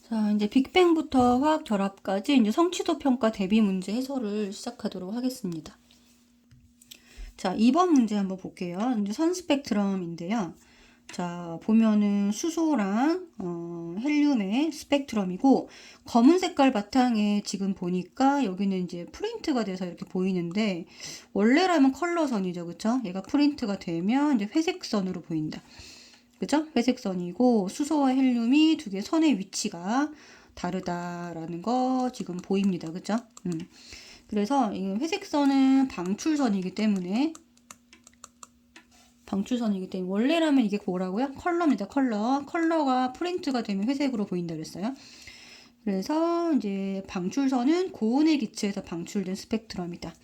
자, 이제 빅뱅부터 화학 결합까지 이제 성취도 평가 대비 문제 해설을 시작하도록 하겠습니다. 자, 2번 문제 한번 볼게요. 이제 선 스펙트럼인데요. 자, 보면은 수소랑 헬륨의 스펙트럼이고, 검은 색깔 바탕에 지금 보니까 여기는 이제 프린트가 돼서 이렇게 보이는데, 원래라면 컬러선이죠, 그쵸? 얘가 프린트가 되면 이제 회색선으로 보인다. 그죠? 회색선이고, 수소와 헬륨이 두 개 선의 위치가 다르다라는 거 지금 보입니다. 그죠? 그래서 이 회색선은 방출선이기 때문에 원래라면 이게 뭐라고요? 컬러입니다. 컬러가 프린트가 되면 회색으로 보인다 그랬어요. 그래서 이제 방출선은 고온의 기체에서 방출된 스펙트럼이다.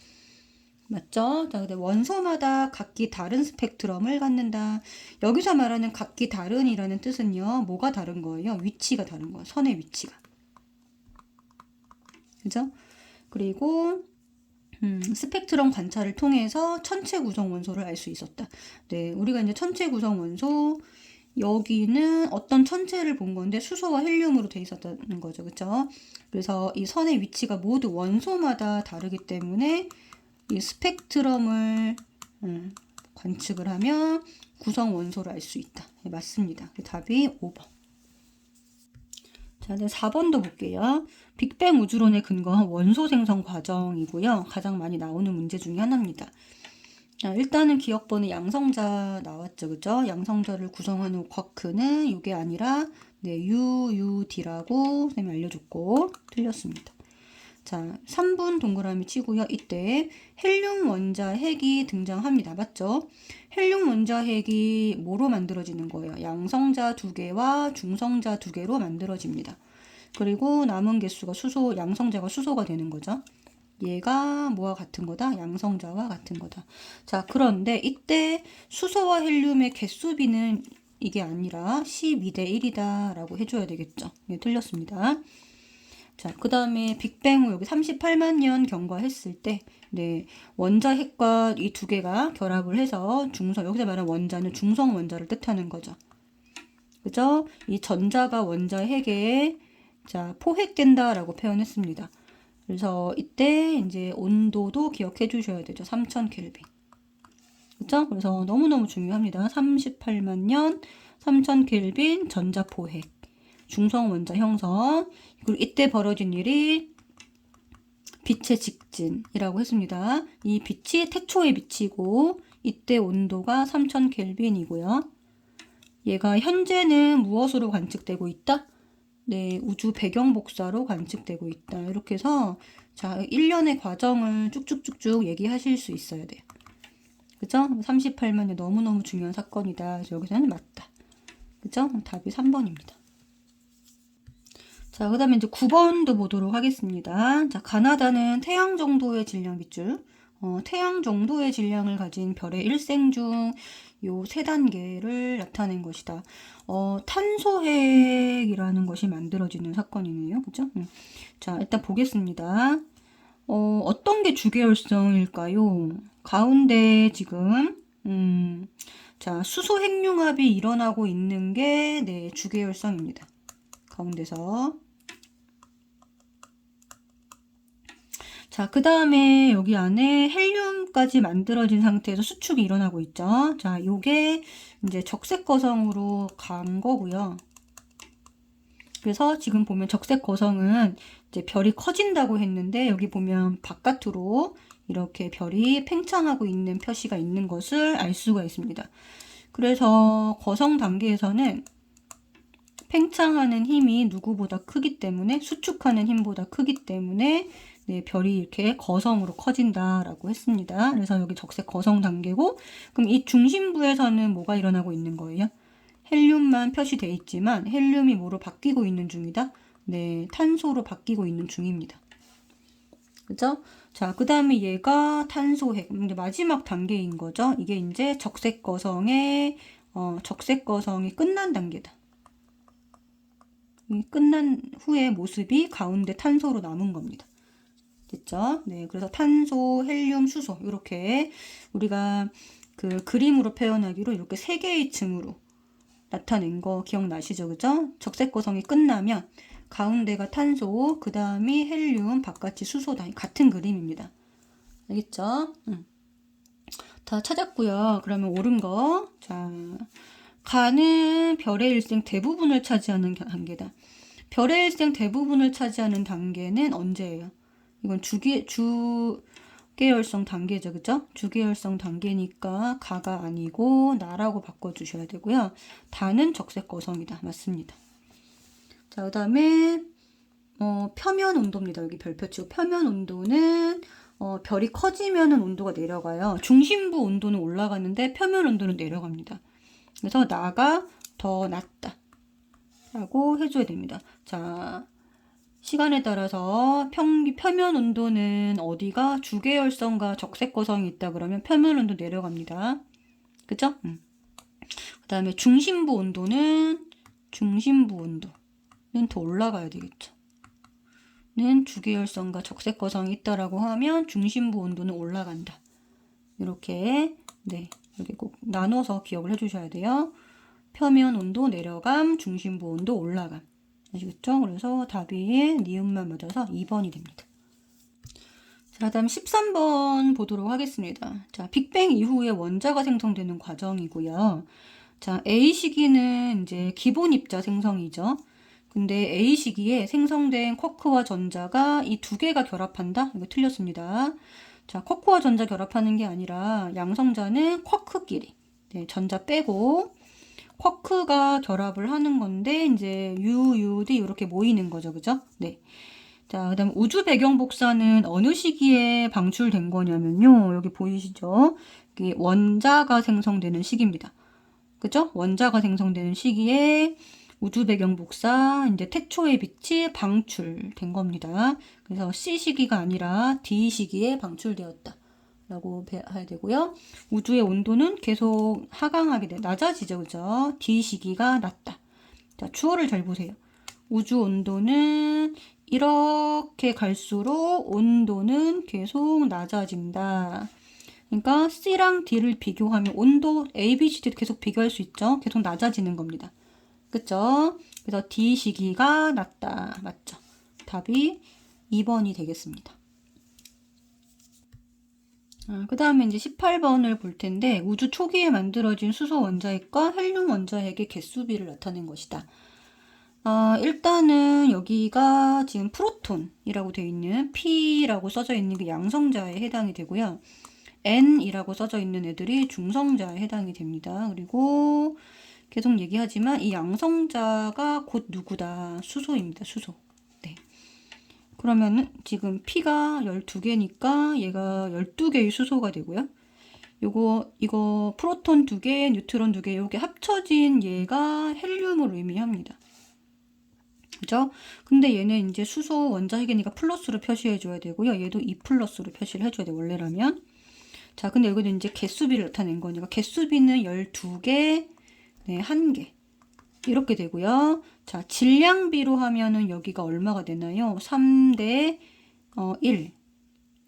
맞죠? 자, 근데 원소마다 각기 다른 스펙트럼을 갖는다. 여기서 말하는 각기 다른이라는 뜻은요, 뭐가 다른 거예요? 위치가 다른 거예요. 선의 위치가. 그죠? 그리고 스펙트럼 관찰을 통해서 천체 구성 원소를 알 수 있었다. 네, 우리가 이제 천체 구성 원소, 여기는 어떤 천체를 본 건데 수소와 헬륨으로 돼 있었다는 거죠. 그쵸? 그래서 이 선의 위치가 모두 원소마다 다르기 때문에 이 스펙트럼을 관측을 하면 구성 원소를 알 수 있다. 네, 맞습니다. 답이 5번. 자, 이제 4번도 볼게요. 빅뱅 우주론에 근거한 원소 생성 과정이고요. 가장 많이 나오는 문제 중에 하나입니다. 자, 일단은 기억번호 양성자 나왔죠. 그죠? 양성자를 구성하는 쿼크는 이게 아니라 UUD라고 선생님이 알려줬고 틀렸습니다. 자, 3분 동그라미 치고요. 이때 헬륨 원자 핵이 등장합니다. 맞죠? 헬륨 원자 핵이 뭐로 만들어지는 거예요? 양성자 2개와 중성자 2개로 만들어집니다. 그리고 남은 개수가 양성자가 수소가 되는 거죠. 얘가 뭐와 같은 거다? 양성자와 같은 거다. 자, 그런데 이때 수소와 헬륨의 개수비는 이게 아니라 12대 1이다 라고 해줘야 되겠죠. 예, 틀렸습니다. 자, 그 다음에 빅뱅 후 여기 38만 년 경과했을 때, 네, 원자 핵과 이 두 개가 결합을 해서 여기서 말하는 원자는 중성 원자를 뜻하는 거죠. 그죠? 이 전자가 원자 핵에, 자, 포획된다라고 표현했습니다. 그래서 이때 이제 온도도 기억해 주셔야 되죠. 3000켈빈. 그죠? 그래서 너무너무 중요합니다. 38만 년, 3000켈빈 전자포획. 중성 원자 형성. 그리고 이때 벌어진 일이 빛의 직진이라고 했습니다. 이 빛이 태초의 빛이고 이때 온도가 3000켈빈이고요. 얘가 현재는 무엇으로 관측되고 있다? 네, 우주 배경 복사로 관측되고 있다. 이렇게 해서 자, 1년의 과정을 쭉쭉쭉쭉 얘기하실 수 있어야 돼요. 그죠? 38만 년 너무너무 중요한 사건이다. 그래서 여기서는 맞다. 그죠? 답이 3번입니다. 자, 그 다음에 이제 9번도 보도록 하겠습니다. 자, 가나다는 태양 정도의 질량 빗줄, 태양 정도의 질량을 가진 별의 일생 중 요 3단계를 나타낸 것이다. 탄소핵이라는 것이 만들어지는 사건이네요. 그죠? 자, 일단 보겠습니다. 어떤 게 주계열성일까요? 가운데 지금, 자, 수소 핵융합이 일어나고 있는 게, 네, 주계열성입니다. 가운데서. 자, 그 다음에 여기 안에 헬륨까지 만들어진 상태에서 수축이 일어나고 있죠. 자, 요게 이제 적색 거성으로 간 거고요. 그래서 지금 보면 적색 거성은 이제 별이 커진다고 했는데 여기 보면 바깥으로 이렇게 별이 팽창하고 있는 표시가 있는 것을 알 수가 있습니다. 그래서 거성 단계에서는 팽창하는 힘이 누구보다 크기 때문에 수축하는 힘보다 크기 때문에 네, 별이 이렇게 거성으로 커진다라고 했습니다. 그래서 여기 적색 거성 단계고 그럼 이 중심부에서는 뭐가 일어나고 있는 거예요? 헬륨만 표시되어 있지만 헬륨이 뭐로 바뀌고 있는 중이다? 네, 탄소로 바뀌고 있는 중입니다. 그죠? 자, 그 다음에 얘가 탄소핵, 이제 마지막 단계인 거죠. 이게 이제 적색 거성이 끝난 단계다. 끝난 후의 모습이 가운데 탄소로 남은 겁니다. 됐죠? 네, 그래서 탄소, 헬륨, 수소 이렇게 우리가 그 그림으로 표현하기로 이렇게 3개의 층으로 나타낸 거 기억나시죠? 그죠? 적색 거성이 끝나면 가운데가 탄소, 그 다음이 헬륨, 바깥이 수소다. 같은 그림입니다. 알겠죠? 다 찾았고요. 그러면 옳은 거. 자, 가는 별의 일생 대부분을 차지하는 단계다. 별의 일생 대부분을 차지하는 단계는 언제예요? 이건 주계열성 단계죠. 그죠? 주계열성 단계니까 가가 아니고 나라고 바꿔주셔야 되고요. 다는 적색거성이다. 맞습니다. 자, 그 다음에 표면 온도입니다. 여기 별표 치고 표면 온도는 별이 커지면은 온도가 내려가요. 중심부 온도는 올라가는데 표면 온도는 내려갑니다. 그래서 나가 더 낮다 라고 해줘야 됩니다. 자, 시간에 따라서 표면 온도는 어디가 주계열성과 적색거성이 있다 그러면 표면 온도 내려갑니다. 그죠? 그 다음에 중심부 온도는 더 올라가야 되겠죠. 는 주계열성과 적색거성이 있다라고 하면 중심부 온도는 올라간다. 이렇게 네, 이렇게 꼭 나눠서 기억을 해주셔야 돼요. 표면 온도 내려감, 중심부 온도 올라감. 아시겠죠? 그래서 답이 니은만 맞아서 2번이 됩니다. 자, 다음 13번 보도록 하겠습니다. 자, 빅뱅 이후에 원자가 생성되는 과정이고요. 자, A 시기는 이제 기본 입자 생성이죠. 근데 A 시기에 생성된 쿼크와 전자가 이 두 개가 결합한다? 이거 틀렸습니다. 자, 쿼크와 전자 결합하는 게 아니라 양성자는 쿼크끼리, 네, 전자 빼고 쿼크가 결합을 하는 건데 이제 UUD 이렇게 모이는 거죠. 그죠? 네. 자, 그다음 우주 배경 복사는 어느 시기에 방출된 거냐면요. 여기 보이시죠? 이게 원자가 생성되는 시기입니다. 그죠? 원자가 생성되는 시기에 우주 배경 복사, 이제 태초의 빛이 방출된 겁니다. 그래서 C 시기가 아니라 D 시기에 방출되었다. 라고 해야 되고요. 우주의 온도는 계속 하강하게 돼. 낮아지죠. 그죠? D 시기가 낮다. 자, 주어를 잘 보세요. 우주 온도는 이렇게 갈수록 온도는 계속 낮아진다. 그러니까 C랑 D를 비교하면 온도 A, B, C, D 계속 비교할 수 있죠. 계속 낮아지는 겁니다. 그쵸? 그래서 D 시기가 낮다. 맞죠? 답이 2번이 되겠습니다. 그 다음에 이제 18번을 볼 텐데 우주 초기에 만들어진 수소 원자핵과 헬륨 원자핵의 개수비를 나타낸 것이다. 일단은 여기가 지금 프로톤이라고 되어 있는 P라고 써져 있는 게 양성자에 해당이 되고요. N이라고 써져 있는 애들이 중성자에 해당이 됩니다. 그리고 계속 얘기하지만 이 양성자가 곧 누구다? 수소입니다. 수소. 네. 그러면은 지금 P가 12개니까 얘가 12개의 수소가 되고요. 이거 프로톤 2개, 뉴트론 2개 이렇게 합쳐진 얘가 헬륨을 의미합니다. 그죠? 근데 얘는 이제 수소 원자핵이니까 플러스로 표시해 줘야 되고요. 얘도 2 플러스로 표시를 해줘야 돼요. 원래라면. 자, 근데 여기는 이제 개수비를 나타낸 거니까 개수비는 12개, 네, 1개. 이렇게 되고요. 자, 질량비로 하면은 여기가 얼마가 되나요? 3대 1.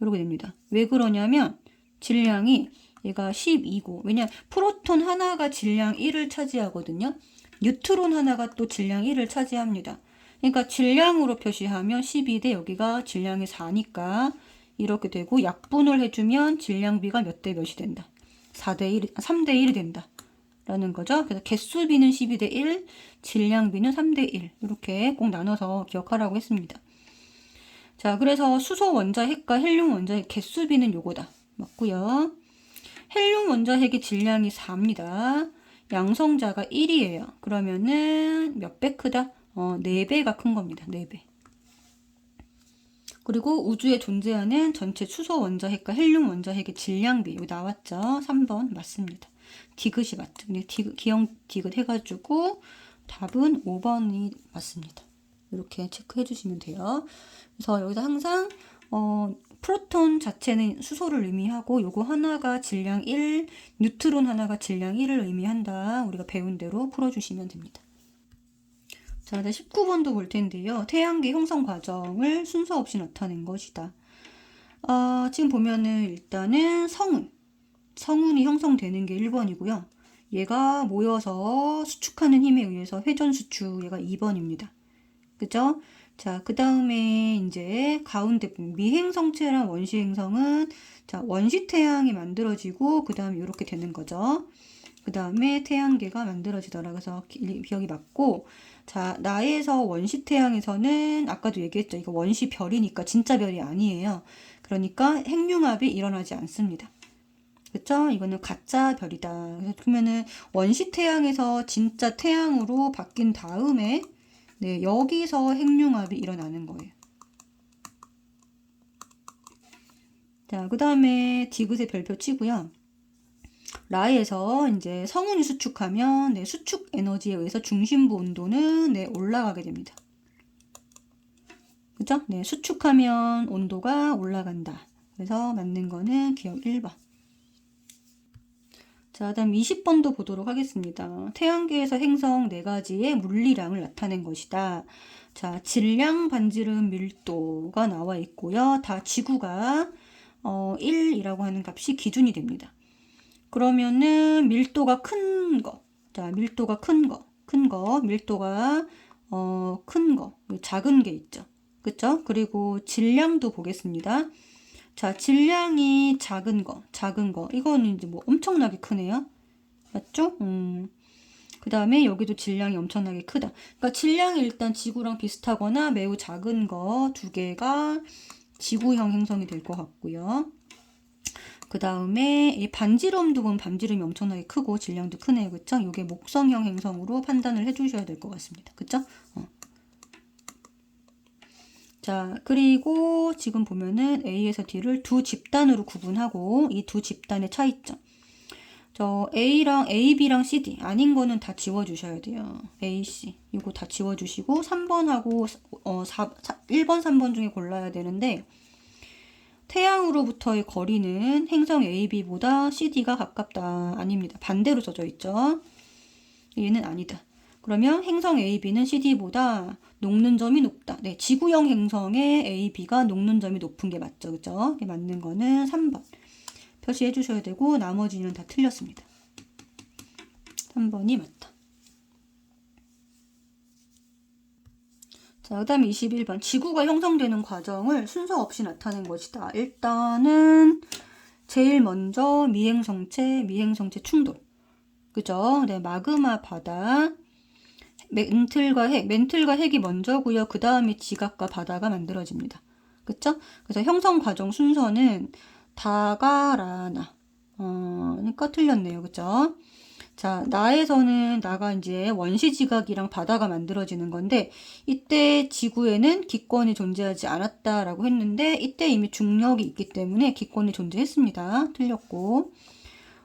이렇게 됩니다. 왜 그러냐면 질량이 얘가 12고 왜냐 프로톤 하나가 질량 1을 차지하거든요. 뉴트론 하나가 또 질량 1을 차지합니다. 그러니까 질량으로 표시하면 12대 여기가 질량이 4니까 이렇게 되고 약분을 해주면 질량비가 몇 대 몇이 된다. 4대 1, 3대 1이 된다. 라는 거죠. 그래서 개수비는 12대 1, 질량비는 3대 1. 이렇게 꼭 나눠서 기억하라고 했습니다. 자, 그래서 수소 원자핵과 헬륨 원자핵 개수비는 요거다. 맞고요. 헬륨 원자핵의 질량이 4입니다. 양성자가 1이에요. 그러면은 몇 배 크다? 4배가 큰 겁니다. 4배. 그리고 우주에 존재하는 전체 수소 원자핵과 헬륨 원자핵의 질량비 여기 나왔죠. 3번 맞습니다. 디귿이 맞죠. 근데 기형 디귿 해가지고 답은 5번이 맞습니다. 이렇게 체크해 주시면 돼요. 그래서 여기서 항상 프로톤 자체는 수소를 의미하고 요거 하나가 질량 1, 뉴트론 하나가 질량 1을 의미한다. 우리가 배운 대로 풀어주시면 됩니다. 자, 19번도 볼 텐데요. 태양계 형성 과정을 순서 없이 나타낸 것이다. 지금 보면은 일단은 성운이 형성되는 게 1번이고요. 얘가 모여서 수축하는 힘에 의해서 회전 수축 얘가 2번입니다. 그죠? 자, 그 다음에 이제 가운데 미행성체랑 원시행성은 자, 원시 태양이 만들어지고 그 다음에 이렇게 되는 거죠. 그 다음에 태양계가 만들어지더라. 그래서 기억이 맞고, 자, 나에서 원시 태양에서는 아까도 얘기했죠. 이거 원시 별이니까 진짜 별이 아니에요. 그러니까 핵융합이 일어나지 않습니다. 그쵸? 이거는 가짜 별이다. 그러면은 원시 태양에서 진짜 태양으로 바뀐 다음에 네, 여기서 핵융합이 일어나는 거예요. 자, 그 다음에 디귿의 별표 치고요. 라에서 이제 성운이 수축하면 네, 수축 에너지에 의해서 중심부 온도는 네, 올라가게 됩니다. 그죠? 네, 수축하면 온도가 올라간다. 그래서 맞는 거는 기억 1번. 자, 다음 20번도 보도록 하겠습니다. 태양계에서 행성 4가지의 물리량을 나타낸 것이다. 자, 질량, 반지름, 밀도가 나와 있고요. 다 지구가 1이라고 하는 값이 기준이 됩니다. 그러면은 밀도가 큰 거. 자, 밀도가 큰 거. 밀도가 큰 거. 작은 게 있죠. 그쵸? 그리고 질량도 보겠습니다. 자, 질량이 작은 거. 이거는 이제 뭐 엄청나게 크네요. 맞죠? 그 다음에 여기도 질량이 엄청나게 크다. 그러니까 질량이 일단 지구랑 비슷하거나 매우 작은 거 2개가 지구형 행성이 될 것 같고요. 그 다음에 이 반지름도 보면 반지름이 엄청나게 크고 질량도 크네요. 그쵸? 이게 목성형 행성으로 판단을 해주셔야 될 것 같습니다. 그쵸? 자, 그리고 지금 보면은 A에서 D를 두 집단으로 구분하고 이 두 집단의 차이점. 저 A랑 AB랑 CD 아닌 거는 다 지워주셔야 돼요. A, C 이거 다 지워주시고 3번하고 1번, 3번 중에 골라야 되는데 태양으로부터의 거리는 행성 AB보다 CD가 가깝다. 아닙니다. 반대로 써져 있죠. 얘는 아니다. 그러면 행성 AB는 CD보다 녹는 점이 높다. 네, 지구형 행성의 AB가 녹는 점이 높은 게 맞죠. 그죠? 맞는 거는 3번. 표시해 주셔야 되고 나머지는 다 틀렸습니다. 3번이 맞다. 자, 그 다음에 21번. 지구가 형성되는 과정을 순서 없이 나타낸 것이다. 일단은 제일 먼저 미행성체 충돌. 그죠? 네, 마그마 바다. 멘틀과 핵이 먼저고요. 그 다음에 지각과 바다가 만들어집니다. 그쵸? 그래서 형성 과정 순서는 다가라나. 그러니까 틀렸네요. 그쵸? 자, 나에서는 나가 이제 원시 지각이랑 바다가 만들어지는 건데 이때 지구에는 기권이 존재하지 않았다라고 했는데 이때 이미 중력이 있기 때문에 기권이 존재했습니다. 틀렸고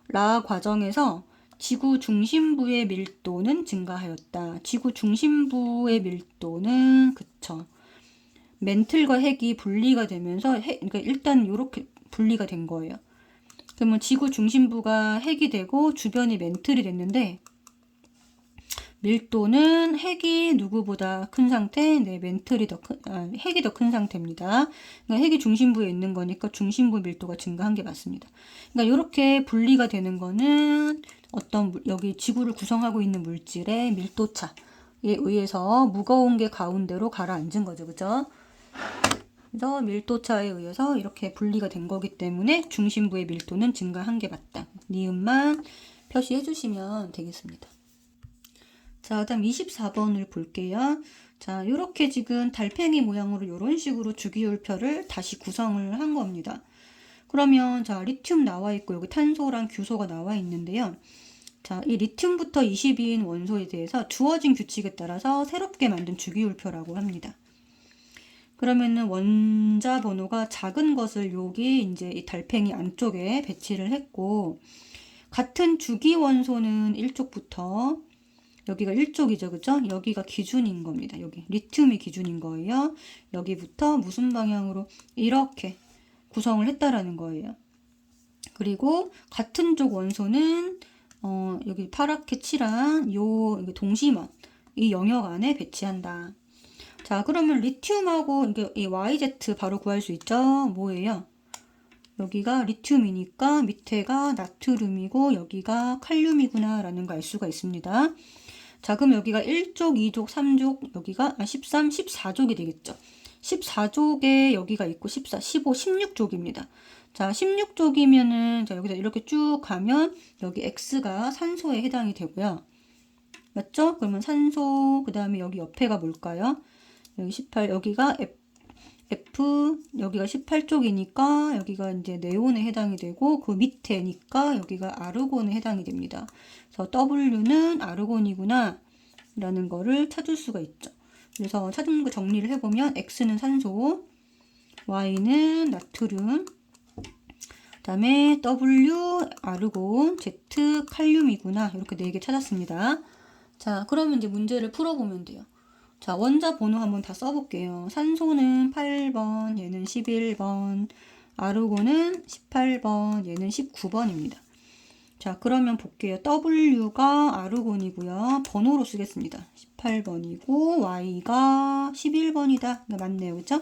라 과정에서 지구 중심부의 밀도는 증가하였다. 지구 중심부의 밀도는 그쵸. 멘틀과 핵이 분리가 되면서 그러니까 일단 이렇게 분리가 된 거예요. 그러면 지구 중심부가 핵이 되고 주변이 멘틀이 됐는데 밀도는 핵이 누구보다 큰 상태, 네, 멘틀이 핵이 더 큰 상태입니다. 그러니까 핵이 중심부에 있는 거니까 중심부 밀도가 증가한 게 맞습니다. 그러니까 이렇게 분리가 되는 거는 여기 지구를 구성하고 있는 물질의 밀도차에 의해서 무거운 게 가운데로 가라앉은 거죠. 그죠? 그래서 밀도차에 의해서 이렇게 분리가 된 거기 때문에 중심부의 밀도는 증가한 게 맞다. 니은만 표시해 주시면 되겠습니다. 자, 그다음 24번을 볼게요. 자, 이렇게 지금 달팽이 모양으로 이런 식으로 주기율표를 다시 구성을 한 겁니다. 그러면 자, 리튬 나와 있고 여기 탄소랑 규소가 나와 있는데요. 자, 이 리튬부터 22인 원소에 대해서 주어진 규칙에 따라서 새롭게 만든 주기율표라고 합니다. 그러면은 원자 번호가 작은 것을 여기 이제 이 달팽이 안쪽에 배치를 했고 같은 주기 원소는 1쪽부터 여기가 1쪽이죠. 그죠? 여기가 기준인 겁니다. 여기 리튬이 기준인 거예요. 여기부터 무슨 방향으로 이렇게 구성을 했다라는 거예요. 그리고 같은 쪽 원소는 여기 파랗게 칠한 요 동심원 이 영역 안에 배치한다. 자, 그러면 리튬하고 이 YZ 바로 구할 수 있죠? 뭐예요? 여기가 리튬이니까 밑에가 나트륨이고 여기가 칼륨이구나 라는 거 알 수가 있습니다. 자, 그럼 여기가 1족, 2족, 3족, 여기가 13, 14족이 되겠죠. 14족에 여기가 있고 14, 15, 16족입니다. 자, 16족이면은 자, 여기서 이렇게 쭉 가면 여기 X가 산소에 해당이 되고요. 맞죠? 그러면 산소, 그 다음에 여기 옆에가 뭘까요? 여기 18, 여기가 F, 여기가 18쪽이니까 여기가 이제 네온에 해당이 되고 그 밑에니까 여기가 아르곤에 해당이 됩니다. 그래서 W는 아르곤이구나 라는 거를 찾을 수가 있죠. 그래서 찾은 거 정리를 해보면 X는 산소, Y는 나트륨, 그 다음에 W 아르곤, Z 칼륨이구나 이렇게 4개 찾았습니다. 자, 그러면 이제 문제를 풀어보면 돼요. 자, 원자 번호 한번 다 써볼게요. 산소는 8번, 얘는 11번, 아르곤은 18번, 얘는 19번입니다. 자, 그러면 볼게요. W가 아르곤이고요. 번호로 쓰겠습니다. 18번이고 Y가 11번이다. 맞네요. 그죠?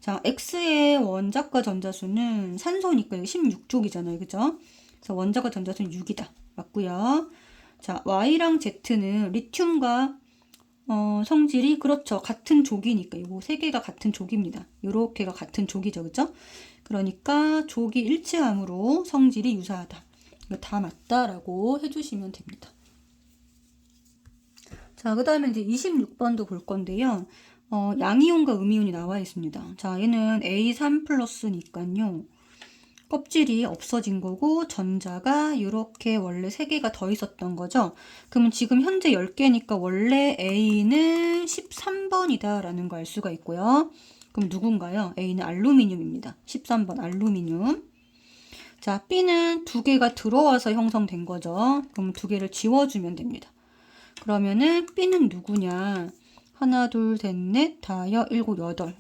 자, X의 원자과 전자수는 산소니까 여기 16족이잖아요. 그죠? 그래서 원자과 전자수는 6이다. 맞고요. 자, Y랑 Z는 리튬과 성질이 그렇죠. 같은 족이니까 이거 세 개가 같은 족입니다. 요렇게가 같은 족이죠. 그죠? 그러니까 족이 일치함으로 성질이 유사하다. 이거 다 맞다라고 해주시면 됩니다. 자, 그 다음에 이제 26번도 볼 건데요. 양이온과 음이온이 나와 있습니다. 자, 얘는 A3 플러스니까요. 껍질이 없어진 거고 전자가 이렇게 원래 3개가 더 있었던 거죠. 그러면 지금 현재 10개니까 원래 A는 13번이다 라는 거 알 수가 있고요. 그럼 누군가요? A는 알루미늄입니다. 13번 알루미늄. 자, B는 2개가 들어와서 형성된 거죠. 그럼 2개를 지워주면 됩니다. 그러면은 B는 누구냐? 하나, 둘, 셋, 넷, 다여, 일곱, 여덟.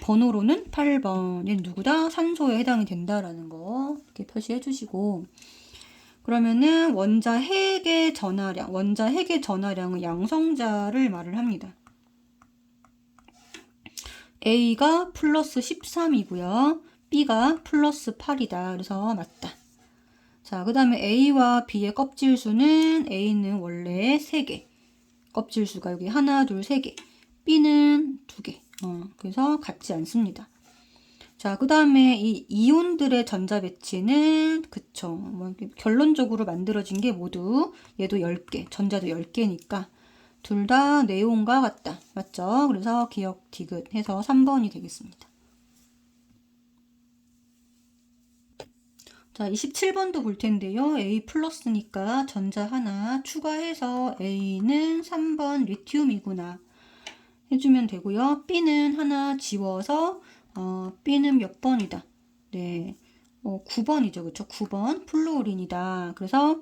번호로는 8번. 얘는 누구다? 산소에 해당이 된다라는 거 이렇게 표시해 주시고 그러면은 원자 핵의 전하량은 양성자를 말을 합니다. A가 플러스 13이고요. B가 플러스 8이다. 그래서 맞다. 자, 그 다음에 A와 B의 껍질수는 A는 원래 3개. 껍질수가 여기 하나, 둘, 3개. B는 2개. 그래서 같지 않습니다. 자, 그 다음에 이 이온들의 전자 배치는 그쵸. 결론적으로 만들어진 게 모두 얘도 10개, 전자도 10개니까 둘 다 네온과 같다. 맞죠? 그래서 기억 디귿 해서 3번이 되겠습니다. 자, 27번도 볼 텐데요. A 플러스니까 전자 하나 추가해서 A는 3번 리튬이구나 해주면 되고요. B는 하나 지워서 B는 몇 번이다. 네, 9번이죠. 그쵸? 9번 플루오린이다. 그래서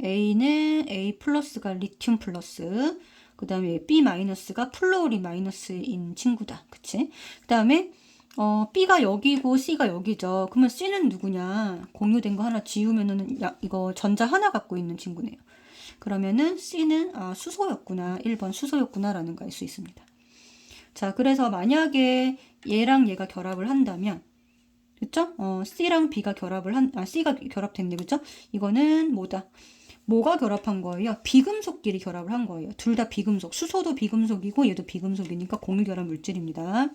A는 A 플러스가 리튬 플러스 그 다음에 B 마이너스가 플루오린 마이너스인 친구다. 그치? 그 다음에 B가 여기고 C가 여기죠. 그러면 C는 누구냐? 공유된 거 하나 지우면은 이거 전자 하나 갖고 있는 친구네요. 그러면은 C는 수소였구나. 1번 수소였구나라는 거 알 수 있습니다. 자, 그래서 만약에 얘랑 얘가 결합을 한다면 그쵸? C랑 B가 C가 결합됐네. 그쵸? 이거는 뭐가 결합한 거예요? 비금속끼리 결합을 한 거예요. 둘 다 비금속. 수소도 비금속이고 얘도 비금속이니까 공유결합 물질입니다.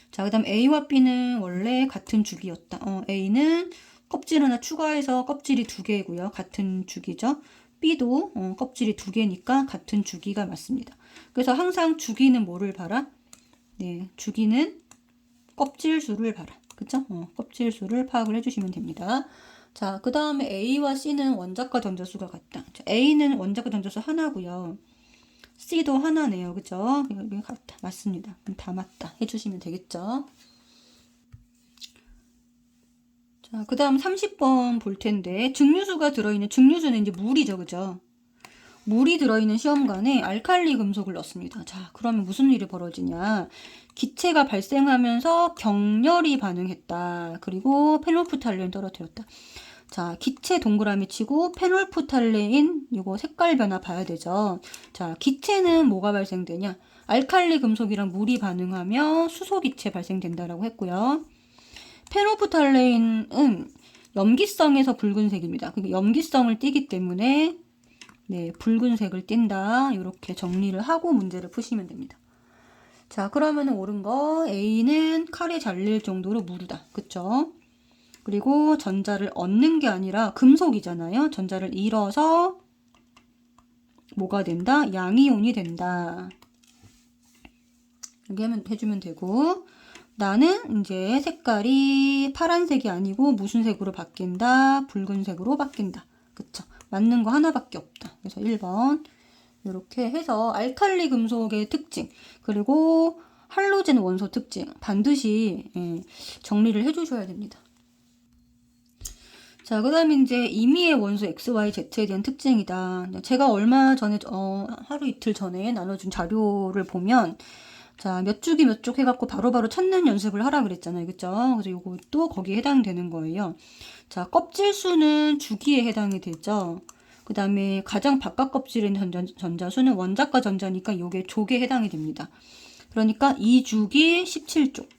자, 그 다음 A와 B는 원래 같은 주기였다. A는 껍질 하나 추가해서 껍질이 2개고요. 같은 주기죠. B도 껍질이 2개니까 같은 주기가 맞습니다. 그래서 항상 주기는 뭐를 봐라? 네, 주기는 껍질수를 봐라. 그쵸? 껍질수를 파악을 해주시면 됩니다. 자, 그 다음에 A와 C는 원자과 전자수가 같다. 자, A는 원자과 전자수 하나고요. C도 하나네요. 그죠? 이게 같다. 맞습니다. 다 맞다. 해주시면 되겠죠? 자, 그 다음 30번 볼 텐데, 증류수는 이제 물이죠. 그죠? 물이 들어있는 시험관에 알칼리 금속을 넣습니다. 자, 그러면 무슨 일이 벌어지냐? 기체가 발생하면서 격렬히 반응했다. 그리고 페놀프탈레인 떨어뜨렸다. 자, 기체 동그라미 치고 페놀프탈레인 이거 색깔 변화 봐야 되죠. 자, 기체는 뭐가 발생되냐? 알칼리 금속이랑 물이 반응하며 수소 기체 발생된다라고 했고요. 페놀프탈레인은 염기성에서 붉은색입니다. 염기성을 띠기 때문에 네, 붉은색을 띈다. 이렇게 정리를 하고 문제를 푸시면 됩니다. 자, 그러면 옳은 거 A는 칼에 잘릴 정도로 무르다. 그쵸? 그리고 전자를 얻는 게 아니라 금속이잖아요. 전자를 잃어서 뭐가 된다? 양이온이 된다. 이렇게 해주면 되고, 나는 이제 색깔이 파란색이 아니고 무슨 색으로 바뀐다? 붉은색으로 바뀐다. 그쵸? 맞는 거 하나밖에 없다. 그래서 1번 이렇게 해서 알칼리 금속의 특징 그리고 할로젠 원소 특징 반드시 정리를 해주셔야 됩니다. 자, 그 다음에 이제 임의의 원소 XYZ에 대한 특징이다. 제가 얼마 전에 하루 이틀 전에 나눠준 자료를 보면 자, 몇 주기 몇 쪽 해갖고 바로바로 찾는 연습을 하라 그랬잖아요. 그쵸? 그래서 요것도 거기에 해당되는 거예요. 자, 껍질 수는 주기에 해당이 되죠. 그 다음에 가장 바깥 껍질에 있는 전자수는 원자과 전자니까 요게 족에 해당이 됩니다. 그러니까 2주기 17족.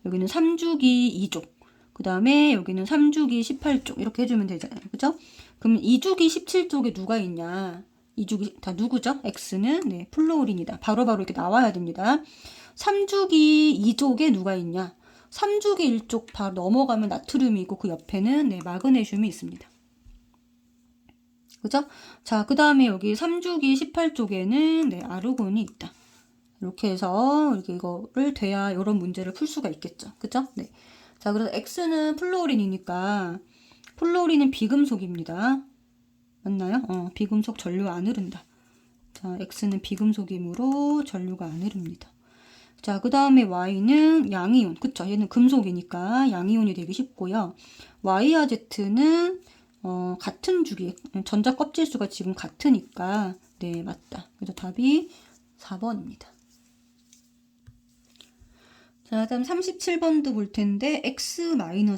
여기는 3주기 2족. 그 다음에 여기는 3주기 18족. 이렇게 해주면 되잖아요. 그죠? 그럼 2주기 17족에 누가 있냐? 2주기 다 누구죠? X는 네, 플로린이다. 바로바로 이렇게 나와야 됩니다. 3주기 2족에 누가 있냐? 3주기 1족 바로 넘어가면 나트륨이 있고 그 옆에는 네, 마그네슘이 있습니다. 그죠? 자, 그 다음에 여기 3주기 18쪽에는 네, 아르곤이 있다. 이렇게 해서 이거를 돼야 이런 문제를 풀 수가 있겠죠. 그죠? 네. 자, 그래서 X는 플로린이니까 플로린은 비금속입니다. 맞나요? 비금속 전류가 안 흐른다. 자, X는 비금속이므로 전류가 안 흐릅니다. 자, 그 다음에 Y는 양이온. 그쵸? 얘는 금속이니까 양이온이 되기 쉽고요. Y와 Z는 같은 주기, 전자 껍질 수가 지금 같으니까, 네, 맞다. 그래서 답이 4번입니다. 자, 다음 37번도 볼 텐데, X-라는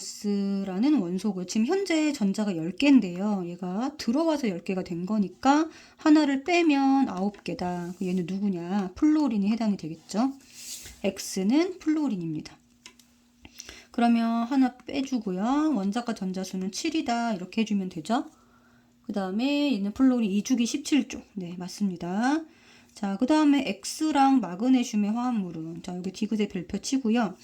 원소고, 지금 현재 전자가 10개인데요. 얘가 들어와서 10개가 된 거니까, 하나를 빼면 9개다. 얘는 누구냐? 플로린이 해당이 되겠죠? X는 플로린입니다. 그러면 하나 빼주고요. 원자과 전자수는 7이다. 이렇게 해주면 되죠. 그 다음에 얘는 플로린 2주기 17조. 네, 맞습니다. 자, 그 다음에 X랑 마그네슘의 화합물은 자, 여기 디귿의 별표 치고요.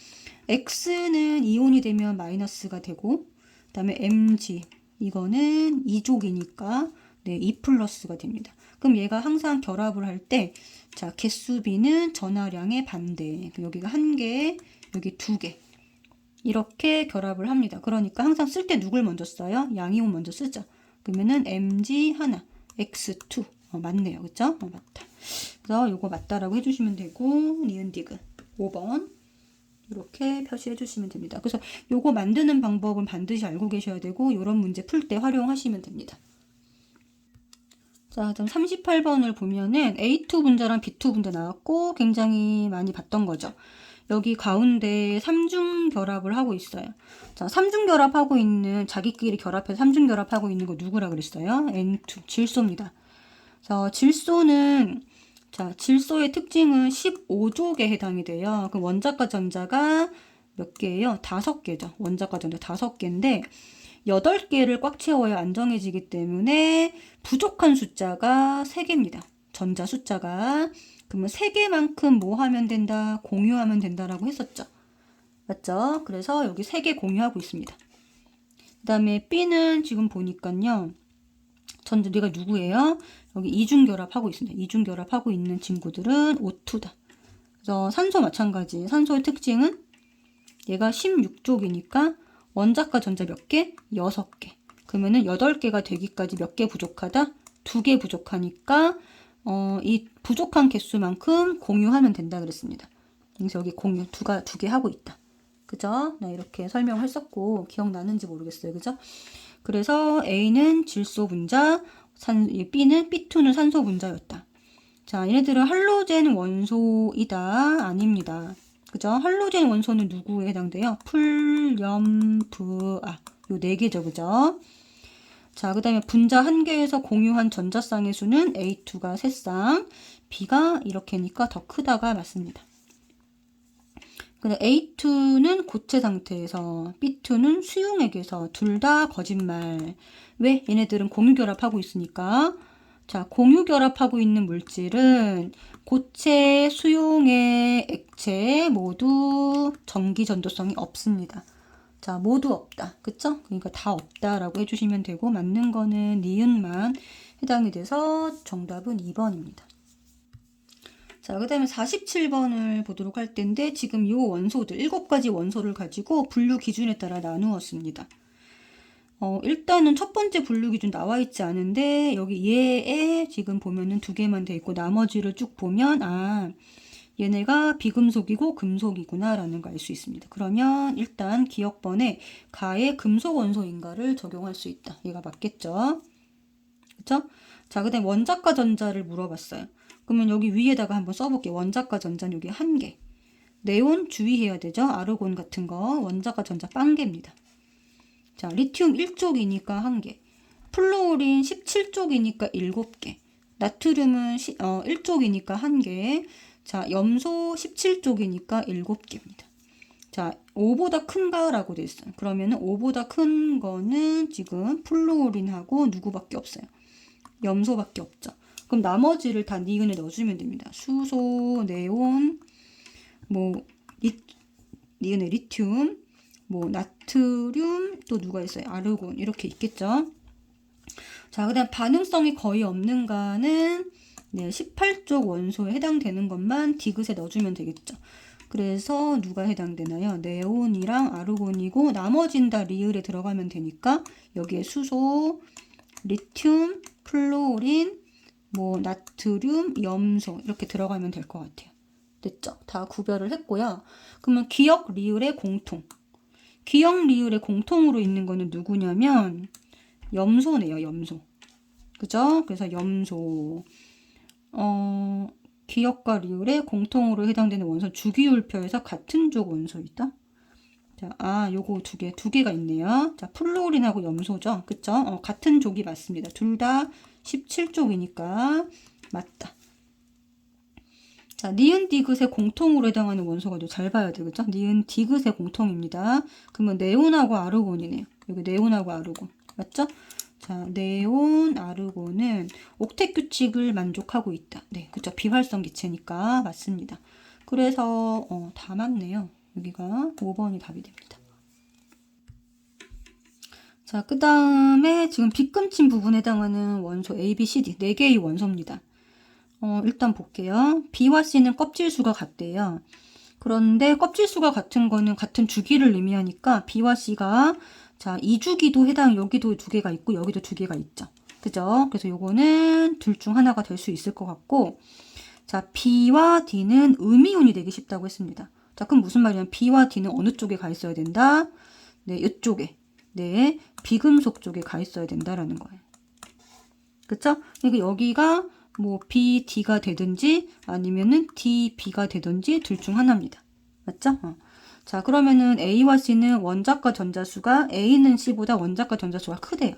X는 이온이 되면 마이너스가 되고 그 다음에 Mg 이거는 2족이니까 네, 2 플러스가 됩니다. 그럼 얘가 항상 결합을 할 때 자, 개수 B는 전하량의 반대. 여기가 1개, 여기 2개. 이렇게 결합을 합니다. 그러니까 항상 쓸 때 누굴 먼저 써요? 양이온 먼저 쓰죠. 그러면은 Mg 하나, X2. 맞네요. 그쵸? 맞다. 그래서 요거 맞다라고 해주시면 되고, 니은 디귿 5번. 이렇게 표시해 주시면 됩니다. 그래서 요거 만드는 방법은 반드시 알고 계셔야 되고, 요런 문제 풀 때 활용하시면 됩니다. 자, 그럼 38번을 보면은 A2 분자랑 B2 분자 나왔고, 굉장히 많이 봤던 거죠. 여기 가운데 삼중 결합을 하고 있어요. 자, 삼중 결합하고 있는 자기끼리 결합해서 삼중 결합하고 있는 거 누구라 그랬어요? N2 질소입니다. 자, 질소는 자, 질소의 특징은 15족에 해당이 돼요. 그 원자과 전자가 몇 개예요? 5개죠. 원자과 전자 5개인데 8개를 꽉 채워야 안정해지기 때문에 부족한 숫자가 3개입니다. 전자 숫자가. 그러면 3개만큼 뭐 하면 된다? 공유하면 된다라고 했었죠. 맞죠? 그래서 여기 3개 공유하고 있습니다. 그 다음에 B는 지금 보니까요. 전자가 누구예요? 여기 이중결합하고 있습니다. 이중결합하고 있는 친구들은 O2다. 그래서 산소 마찬가지. 산소의 특징은 얘가 16족이니까 원자과 전자 몇 개? 6개. 그러면은 8개가 되기까지 몇 개 부족하다? 2개 부족하니까 이 부족한 개수만큼 공유하면 된다 그랬습니다. 그래서 여기 공유 두 개 하고 있다. 그죠? 네, 이렇게 설명을 했었고 기억나는지 모르겠어요. 그죠? 그래서 A는 질소 분자, B는 B2는 산소 분자였다. 자, 얘네들은 할로젠 원소이다. 아닙니다. 그죠? 할로젠 원소는 누구에 해당돼요? 풀, 염, 부, 요 4개죠. 그죠? 자, 그 다음에 분자 1개에서 공유한 전자쌍의 수는 A2가 3쌍, B가 이렇게니까 더 크다가 맞습니다. 근데 A2는 고체 상태에서, B2는 수용액에서 둘 다 거짓말. 왜? 얘네들은 공유결합하고 있으니까. 자, 공유결합하고 있는 물질은 고체, 수용액, 액체 모두 전기 전도성이 없습니다. 자, 모두 없다. 그쵸? 그러니까 다 없다라고 해주시면 되고, 맞는 거는 니은만 해당이 돼서 정답은 2번입니다. 자, 그 다음에 47번을 보도록 할 텐데, 지금 요 원소들, 7가지 원소를 가지고 분류 기준에 따라 나누었습니다. 일단은 첫 번째 분류 기준 나와 있지 않은데, 여기 얘에 지금 보면은 2개만 돼 있고, 나머지를 쭉 보면, 아, 얘네가 비금속이고 금속이구나 라는 걸 알 수 있습니다. 그러면 일단 기억번에 가의 금속 원소인가를 적용할 수 있다. 얘가 맞겠죠? 그쵸? 자, 그 다음에 원자과 전자를 물어봤어요. 그러면 여기 위에다가 한번 써볼게요. 원자과 전자는 여기 1개. 네온 주의해야 되죠? 아르곤 같은 거 원자과 전자 0개입니다. 자, 리튬 1쪽이니까 1개. 플루오린 17쪽이니까 7개. 나트륨은 1쪽이니까 1개. 자, 염소 17쪽이니까 7개입니다. 자, 5보다 큰가라고 돼 있어요. 그러면은 5보다 큰 거는 지금 플루오린하고 누구밖에 없어요? 염소밖에 없죠. 그럼 나머지를 다 니은에 넣어주면 됩니다. 수소, 네온, 니은에 리튬, 나트륨, 또 누가 있어요? 아르곤 이렇게 있겠죠. 자, 그 다음 반응성이 거의 없는가는 18쪽 원소에 해당되는 것만 디귿에 넣어주면 되겠죠. 그래서 누가 해당되나요? 네온이랑 아르곤이고 나머진 다 리을에 들어가면 되니까 여기에 수소, 리튬, 플루오린, 나트륨, 염소 이렇게 들어가면 될 것 같아요. 됐죠? 다 구별을 했고요. 그러면 기억 리을의 공통. 기억 리을의 공통으로 있는 거는 누구냐면 염소네요. 염소. 그죠? 그래서 염소. 기억과 리을의 공통으로 해당되는 원소 주기율표에서 같은 족 원소 있다. 자, 요거 두 개가 있네요. 자, 플루오린하고 염소죠. 그쵸? 같은 족이 맞습니다. 둘 다 17족이니까 맞다. 자, 니은 디귿의 공통으로 해당하는 원소가 잘 봐야 되겠죠? 니은 디귿의 공통입니다. 그러면 네온하고 아르곤이네요. 여기 네온하고 아르곤. 맞죠? 자, 네온, 아르곤은 옥텟 규칙을 만족하고 있다. 네, 그쵸. 비활성 기체니까 맞습니다. 그래서 다 맞네요. 여기가 5번이 답이 됩니다. 자, 그 다음에 지금 빗금침 부분에 해당하는 원소 A, B, C, D 4개의 원소입니다. 일단 볼게요. B와 C는 껍질수가 같대요. 그런데 껍질수가 같은 거는 같은 주기를 의미하니까 B와 C가 자, 2주기도 여기도 2개가 있고 여기도 2개가 있죠. 그죠? 그래서 요거는 둘 중 하나가 될 수 있을 것 같고 자, B와 D는 음이온이 되기 쉽다고 했습니다. 자, 그럼 무슨 말이냐면 B와 D는 어느 쪽에 가 있어야 된다? 네, 이쪽에. 네, 비금속 쪽에 가 있어야 된다라는 거예요. 그쵸? 그러니까 여기가 B, D가 되든지 아니면은 D, B가 되든지 둘 중 하나입니다. 맞죠? 자, 그러면은 A와 C는 원자과 전자수가 A는 C보다 원자과 전자수가 크대요.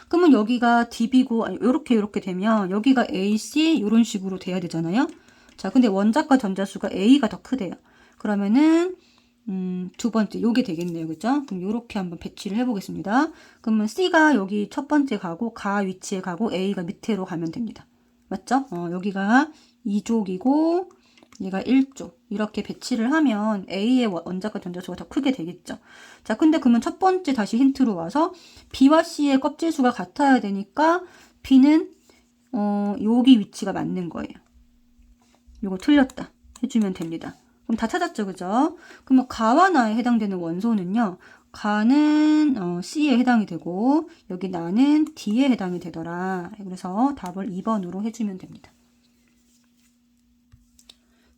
그러면 여기가 DB고 요렇게 되면 여기가 AC 이런 식으로 돼야 되잖아요. 자, 근데 원자과 전자수가 A가 더 크대요. 그러면은 두 번째 요게 되겠네요. 그죠? 그럼 요렇게 한번 배치를 해보겠습니다. 그러면 C가 여기 첫 번째 가고 가 위치에 가고 A가 밑으로 가면 됩니다. 맞죠? 여기가 2족이고 얘가 1족 이렇게 배치를 하면 A의 원자과 전자수가 더 크게 되겠죠. 자, 근데 그러면 첫 번째 다시 힌트로 와서 B와 C의 껍질수가 같아야 되니까 B는 여기 위치가 맞는 거예요. 요거 틀렸다 해주면 됩니다. 그럼 다 찾았죠, 그죠? 그러면 가와 나에 해당되는 원소는요. 가는 C에 해당이 되고 여기 나는 D에 해당이 되더라. 그래서 답을 2번으로 해주면 됩니다.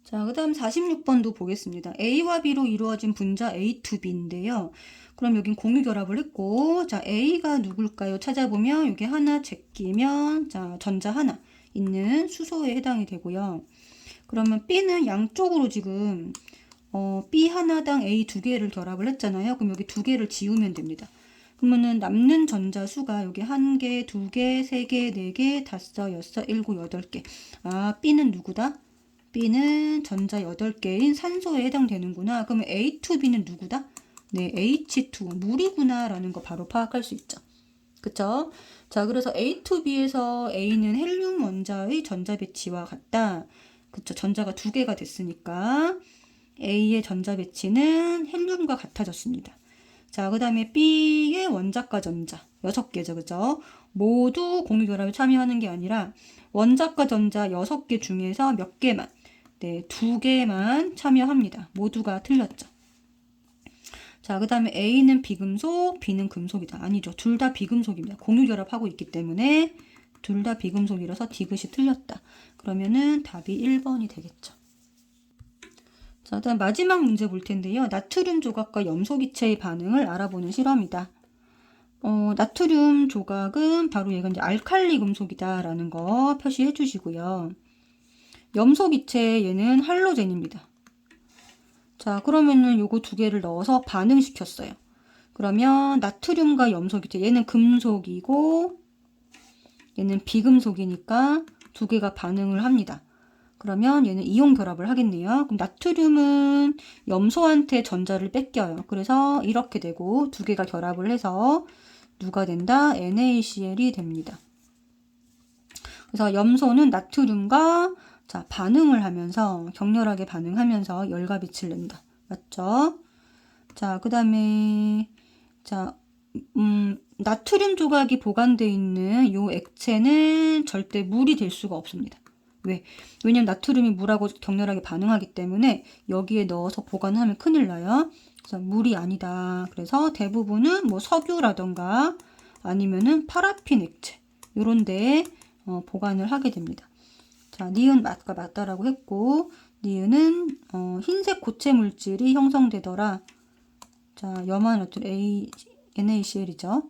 자, 그 다음 46번도 보겠습니다. A와 B로 이루어진 분자 A to B인데요. 그럼 여긴 공유 결합을 했고, 자, A가 누굴까요? 찾아보면 여기 하나 제끼면, 자, 전자 하나 있는 수소에 해당이 되고요. 그러면 B는 양쪽으로 지금, B 하나당 A 2개를 결합을 했잖아요. 그럼 여기 2개를 지우면 됩니다. 그러면은 남는 전자 수가 여기 1개, 2개, 3개, 4개, 5, 6, 7, 8개. 아, B는 누구다? B는 전자 8개인 산소에 해당되는구나. 그러면 A2B는 누구다? 네, H2, 물이구나 라는 거 바로 파악할 수 있죠. 그쵸? 자, 그래서 A to B에서 A는 헬륨 원자의 전자 배치와 같다. 그쵸. 전자가 두 개가 됐으니까 A의 전자 배치는 헬륨과 같아졌습니다. 자, 그 다음에 B의 원자과 전자 6개죠. 그죠? 모두 공유결합에 참여하는 게 아니라 원자과 전자 6개 중에서 몇 개만, 네, 2개만 참여합니다. 모두가 틀렸죠. 자, 그 다음에 A는 비금속, B는 금속이다. 아니죠. 둘 다 비금속입니다. 공유결합하고 있기 때문에 둘 다 비금속이라서 디귿이 틀렸다. 그러면은 답이 1번이 되겠죠. 자, 다음 마지막 문제 볼 텐데요. 나트륨 조각과 염소 기체의 반응을 알아보는 실험이다. 나트륨 조각은 바로 얘가 이제 알칼리 금속이다라는 거 표시해 주시고요. 염소 기체 얘는 할로젠입니다. 자, 그러면은 요거 두 개를 넣어서 반응시켰어요. 그러면 나트륨과 염소 기체 얘는 금속이고 얘는 비금속이니까 두 개가 반응을 합니다. 그러면 얘는 이온 결합을 하겠네요. 그럼 나트륨은 염소한테 전자를 뺏겨요. 그래서 이렇게 되고 두 개가 결합을 해서 누가 된다? NaCl이 됩니다. 그래서 염소는 나트륨과 자, 반응을 하면서 격렬하게 반응하면서 열과 빛을 낸다. 맞죠? 자, 그 다음에 자, 나트륨 조각이 보관되어 있는 이 액체는 절대 물이 될 수가 없습니다. 왜? 왜냐면 나트륨이 물하고 격렬하게 반응하기 때문에 여기에 넣어서 보관하면 큰일 나요. 그래서 물이 아니다. 그래서 대부분은 뭐 석유라던가 아니면은 파라핀 액체 요런 데에 보관을 하게 됩니다. 자, 니은 맞과 맞다라고 했고 니은은 흰색 고체 물질이 형성되더라. 자, 염화나트륨 NaCl이죠.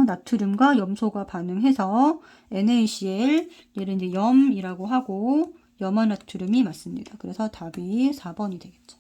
나트륨과 염소가 반응해서 NaCl 얘를 이제 염이라고 하고 염화나트륨이 맞습니다. 그래서 답이 4번이 되겠죠.